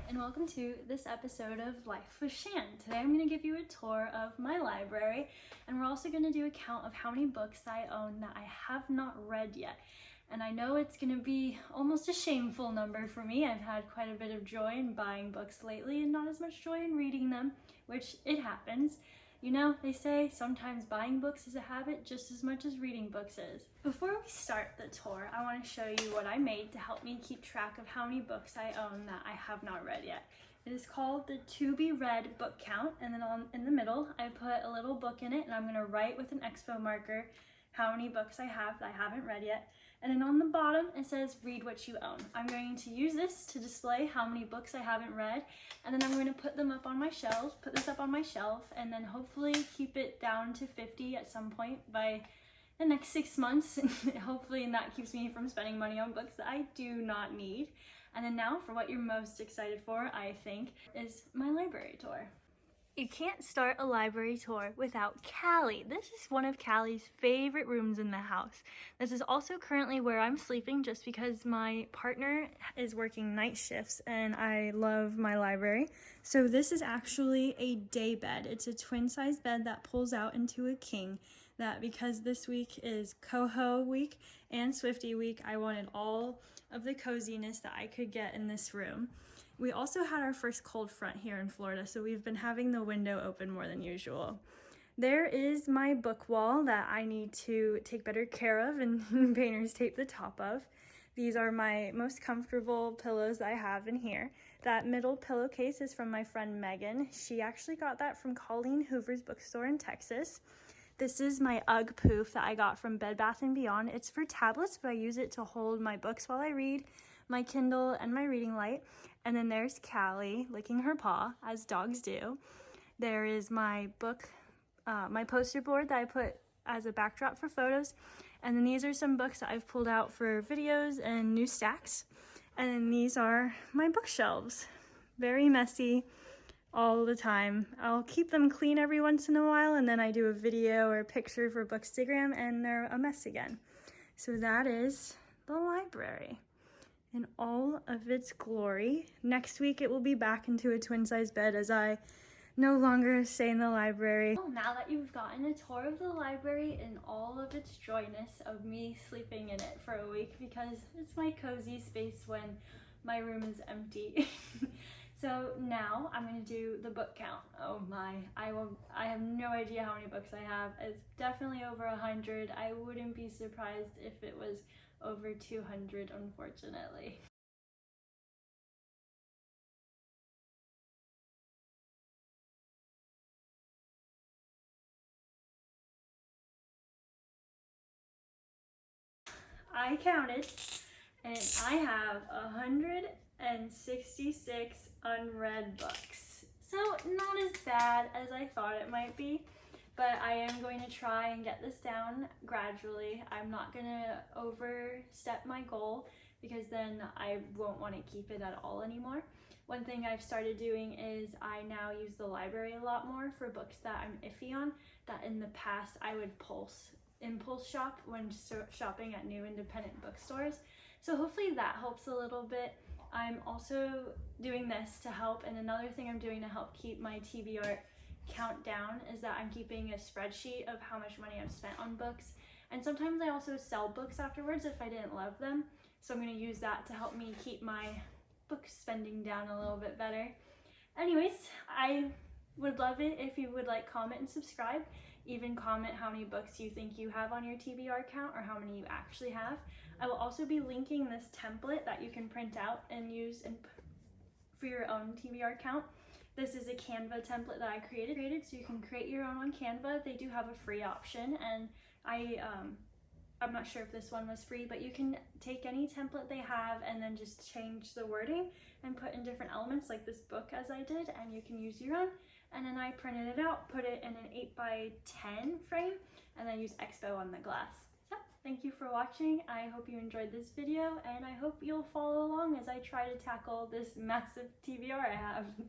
and welcome to this episode of Life with Shan. Today I'm going to give you a tour of my library, and we're also going to do a count of how many books I own that I have not read yet. And I know it's going to be almost a shameful number for me. I've had quite a bit of joy in buying books lately and not as much joy in reading them, which it happens. You know, they say sometimes buying books is a habit just as much as reading books is. Before we start the tour, I want to show you what I made to help me keep track of how many books I own that I have not read yet. It is called the To Be Read Book Count, and then in the middle I put a little book in it, and I'm going to write with an expo marker how many books I have that I haven't read yet. And then on the bottom it says read what you own. I'm going to use this to display how many books I haven't read, and then I'm going to put this up on my shelf, and then hopefully keep it down to 50 at some point by the next 6 months. Hopefully, and that keeps me from spending money on books that I do not need. And then now for what you're most excited for, I think, is my library tour. You can't start a library tour without Callie. This is one of Callie's favorite rooms in the house. This is also currently where I'm sleeping just because my partner is working night shifts and I love my library. So this is actually a day bed. It's a twin size bed that pulls out into a king. That because this week is Coho week and Swifty week, I wanted all of the coziness that I could get in this room. We also had our first cold front here in Florida, so we've been having the window open more than usual. There is my book wall that I need to take better care of and painters tape the top of. These are my most comfortable pillows that I have in here. That middle pillowcase is from my friend Megan. She actually got that from Colleen Hoover's bookstore in Texas. This is my Ugg poof that I got from Bed Bath & Beyond. It's for tablets, but I use it to hold my books while I read, my Kindle, and my reading light. And then there's Callie licking her paw, as dogs do. There is my book, my poster board that I put as a backdrop for photos. And then these are some books that I've pulled out for videos and new stacks. And then these are my bookshelves. Very messy all the time. I'll keep them clean every once in a while, and then I do a video or a picture for Bookstagram and they're a mess again. So that is the library in all of its glory. Next week it will be back into a twin size bed as I no longer stay in the library. Well, now that you've gotten a tour of the library in all of its joyness of me sleeping in it for a week because it's my cozy space when my room is empty. So now I'm going to do the book count. Oh my, I have no idea how many books I have. It's definitely over 100. I wouldn't be surprised if it was over 200, unfortunately. I counted, and I have 166 unread books. So not as bad as I thought it might be, but I am going to try and get this down gradually. I'm not going to overstep my goal because then I won't want to keep it at all anymore. One thing I've started doing is I now use the library a lot more for books that I'm iffy on, that in the past I would impulse shop when shopping at new independent bookstores. So hopefully that helps a little bit. I'm also doing this to help, and another thing I'm doing to help keep my TBR count down is that I'm keeping a spreadsheet of how much money I've spent on books. And sometimes I also sell books afterwards if I didn't love them. So I'm going to use that to help me keep my book spending down a little bit better. Anyways, I would love it if you would like, comment, and subscribe. Even comment how many books you think you have on your TBR count or how many you actually have. I will also be linking this template that you can print out and use for your own TBR count. This is a Canva template that I created, so you can create your own on Canva. They do have a free option, and I'm not sure if this one was free, but you can take any template they have and then just change the wording and put in different elements like this book as I did, and you can use your own. And then I printed it out, put it in an 8x10 frame, and then use Expo on the glass. So thank you for watching. I hope you enjoyed this video, and I hope you'll follow along as I try to tackle this massive TBR I have.